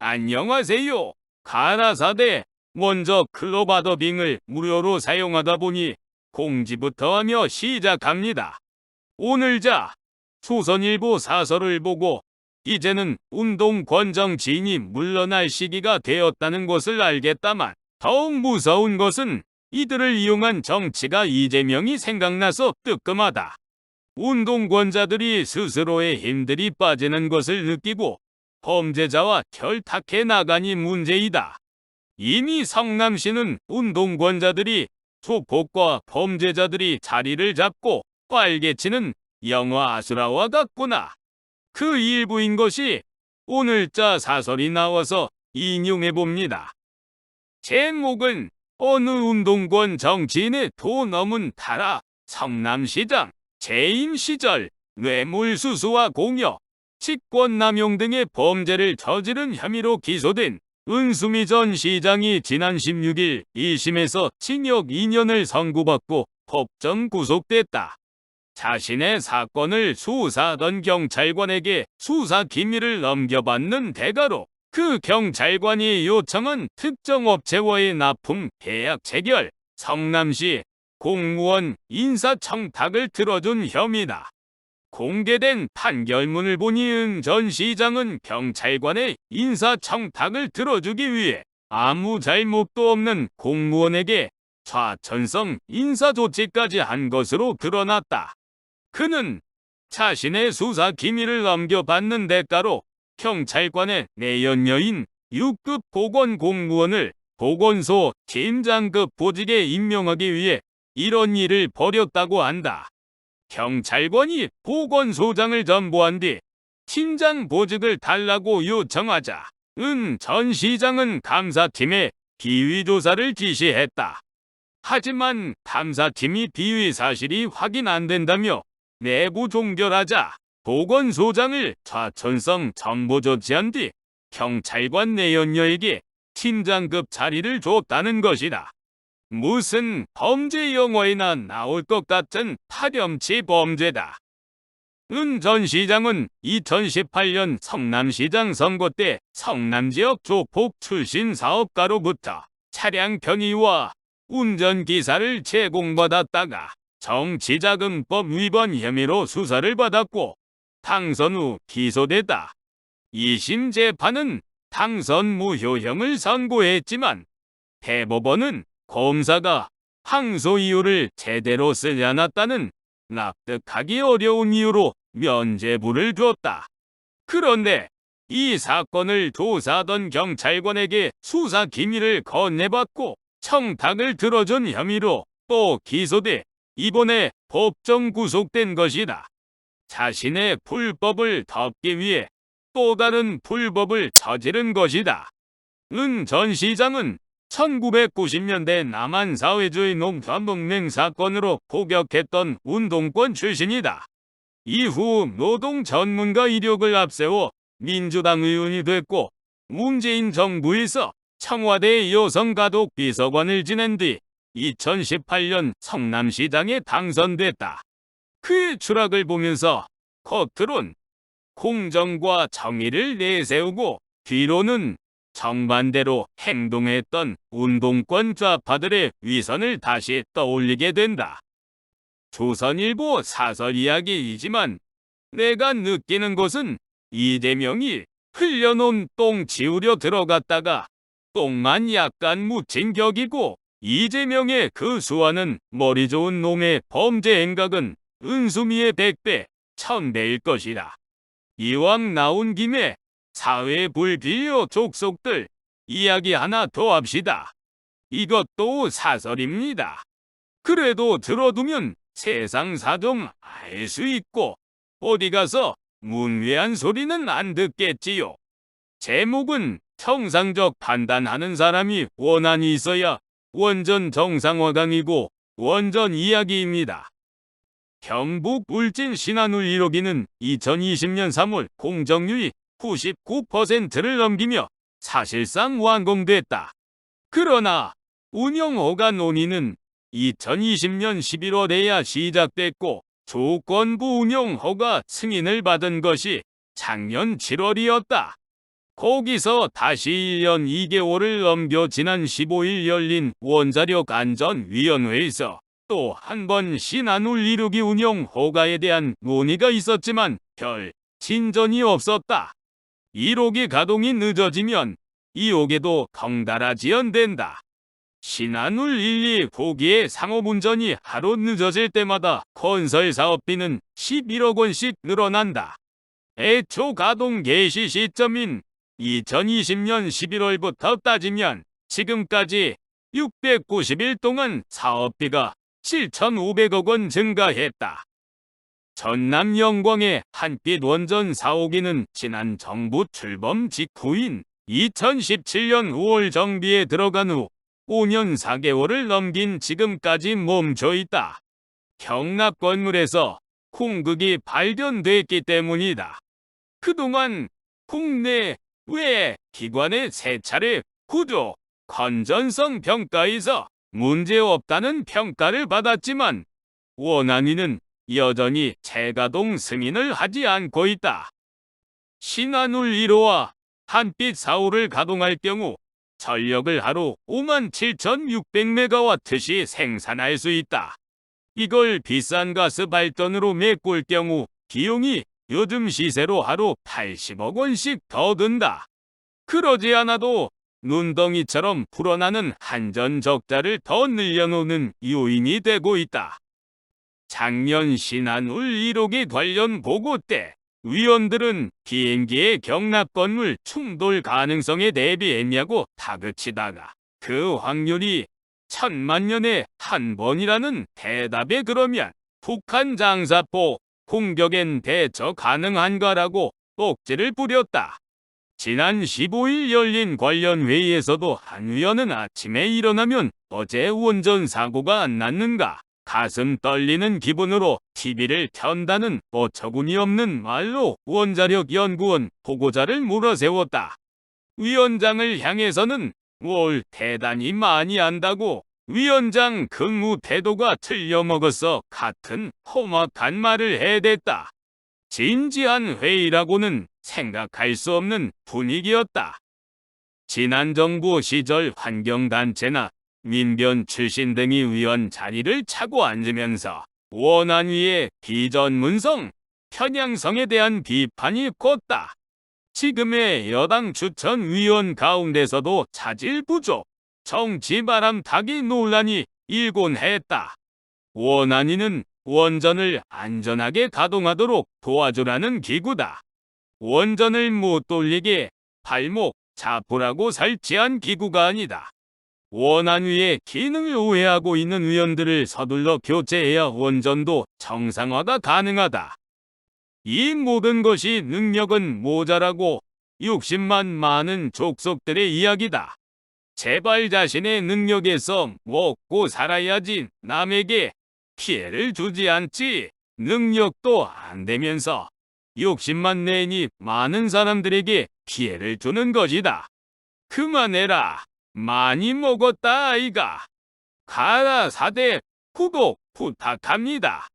안녕하세요. 가나사대 먼저 클로바더빙을 무료로 사용하다 보니 공지부터 하며 시작합니다. 오늘자 조선일보 사설을 보고 이제는 운동권정지인이 물러날 시기가 되었다는 것을 알겠다만 더욱 무서운 것은 이들을 이용한 정치가 이재명이 생각나서 뜨끔하다. 운동권자들이 스스로의 힘들이 빠지는 것을 느끼고 범죄자와 결탁해 나가니 문제이다. 이미 성남시는 운동권자들이 조폭과 범죄자들이 자리를 잡고 빨개치는 영화 아수라와 같구나. 그 일부인 것이 오늘자 사설이 나와서 인용해봅니다. 제목은 어느 운동권 정치인의 도 넘은 타라 성남시장 재임 시절 뇌물수수와 공여, 직권남용 등의 범죄를 저지른 혐의로 기소된 은수미 전 시장이 지난 16일 1심에서 징역 2년을 선고받고 법정 구속됐다. 자신의 사건을 수사하던 경찰관에게 수사 기밀을 넘겨받는 대가로 그 경찰관이 요청한 특정 업체와의 납품 계약 체결, 성남시 공무원 인사청탁을 들어준 혐의다. 공개된 판결문을 보니 은 전 시장은 경찰관의 인사청탁을 들어주기 위해 아무 잘못도 없는 공무원에게 좌천성 인사조치까지 한 것으로 드러났다. 그는 자신의 수사 기밀을 넘겨받는 대가로 경찰관의 내연녀인 6급 보건공무원을 보건소 팀장급 보직에 임명하기 위해 이런 일을 벌였다고 한다. 경찰관이 보건소장을 전보한 뒤 팀장 보직을 달라고 요청하자 은 전 시장은 감사팀에 비위 조사를 지시했다. 하지만 감사팀이 비위 사실이 확인 안 된다며 내부 종결하자 보건소장을 좌천성 전보 조치한 뒤 경찰관 내연녀에게 팀장급 자리를 줬다는 것이다. 무슨 범죄 영화에나 나올 것 같은 파렴치 범죄다. 은 전 시장은 2018년 성남시장 선거 때 성남지역 조폭 출신 사업가로부터 차량 편의와 운전기사를 제공받았다가 정치자금법 위반 혐의로 수사를 받았고 당선 후 기소됐다. 2심 재판은 당선 무효형을 선고했지만 대법원은 검사가 항소 이유를 제대로 쓰지 않았다는 납득하기 어려운 이유로 면죄부를 줬다. 그런데 이 사건을 조사하던 경찰관에게 수사 기밀을 건네받고 청탁을 들어준 혐의로 또 기소돼 이번에 법정 구속된 것이다. 자신의 불법을 덮기 위해 또 다른 불법을 저지른 것이다. 은 전 시장은 1990년대 남한 사회주의 농산동맹 사건으로 포격했던 운동권 출신이다. 이후 노동 전문가 이력을 앞세워 민주당 의원이 됐고 문재인 정부에서 청와대 여성가족 비서관을 지낸 뒤 2018년 성남시장에 당선됐다. 그의 추락을 보면서 겉으론 공정과 정의를 내세우고 뒤로는 정반대로 행동했던 운동권 좌파들의 위선을 다시 떠올리게 된다. 조선일보 사설 이야기이지만 내가 느끼는 것은 이재명이 흘려놓은 똥 지우려 들어갔다가 똥만 약간 묻힌 격이고 이재명의 그 수완은 머리 좋은 놈의 범죄 행각은 은수미의 100배, 1000배일 것이다. 이왕 나온 김에 사회 불비료 족속들 이야기 하나 더 합시다. 이것도 사설입니다. 그래도 들어두면 세상 사정 알 수 있고 어디 가서 문외한 소리는 안 듣겠지요. 제목은 정상적 판단하는 사람이 원한이 있어야 원전 정상화강이고 원전 이야기입니다. 경북 울진 신안울 1호기는 2020년 3월 공정률이 99%를 넘기며 사실상 완공됐다. 그러나 운영 허가 논의는 2020년 11월에야 시작됐고 조건부 운영 허가 승인을 받은 것이 작년 7월이었다. 거기서 다시 1년 2개월을 넘겨 지난 15일 열린 원자력안전위원회에서 또 한 번 신한울 1호기 운영 허가에 대한 논의가 있었지만 별 진전이 없었다. 1호기 가동이 늦어지면 2호기도 덩달아 지연된다. 신한울 1, 2호기의 상업운전이 하루 늦어질 때마다 건설 사업비는 11억 원씩 늘어난다. 애초 가동 개시 시점인 2020년 11월부터 따지면 지금까지 690일 동안 사업비가 7,500억 원 증가했다. 전남 영광의 한빛 원전 4호기는 지난 정부 출범 직후인 2017년 5월 정비에 들어간 후 5년 4개월을 넘긴 지금까지 멈춰 있다. 경납 건물에서 홍극이 발견됐기 때문이다. 그동안 국내 외 기관의 세 차례 구조 건전성 평가에서 문제없다는 평가를 받았지만 원안위는 여전히 재가동 승인을 하지 않고 있다. 신한울 1호와 한빛 4호를 가동할 경우 전력을 하루 57,600메가와트씩 생산할 수 있다. 이걸 비싼 가스 발전으로 메꿀 경우 비용이 요즘 시세로 하루 80억 원씩 더 든다. 그러지 않아도 눈덩이처럼 불어나는 한전 적자를 더 늘려놓는 요인이 되고 있다. 작년 신한울 1호기 관련 보고 때 위원들은 비행기의 경납 건물 충돌 가능성에 대비했냐고 다그치다가 그 확률이 1000만 년에 한 번이라는 대답에 그러면 북한 장사포 공격엔 대처 가능한가라고 억지를 부렸다. 지난 15일 열린 관련 회의에서도 한 위원은 아침에 일어나면 어제 원전 사고가 안 났는가 가슴 떨리는 기분으로 TV를 켠다는 어처구니 없는 말로 원자력연구원 보고자를 몰아세웠다. 위원장을 향해서는 뭘 대단히 많이 안다고 위원장 근무 태도가 틀려먹어서 같은 험악한 말을 해댔다. 진지한 회의라고는 생각할 수 없는 분위기였다. 지난 정부 시절 환경단체나 민변 출신 등이 위원 자리를 차고 앉으면서 원안위의 비전문성, 편향성에 대한 비판이 컸다. 지금의 여당 추천 위원 가운데서도 차질 부족, 정치 바람 타기 논란이 일곤 했다. 원안위는 원전을 안전하게 가동하도록 도와주라는 기구다. 원전을 못 돌리게 발목 잡으라고 설치한 기구가 아니다. 원안위의 기능을 오해하고 있는 위원들을 서둘러 교체해야 원전도 정상화가 가능하다. 이 모든 것이 능력은 모자라고 욕심만 많은 족속들의 이야기다. 제발 자신의 능력에서 먹고 살아야지 남에게 피해를 주지 않지. 능력도 안 되면서 욕심만 내니 많은 사람들에게 피해를 주는 것이다. 그만해라. 많이 먹었다 아이가. 가라 4대 구독 부탁합니다.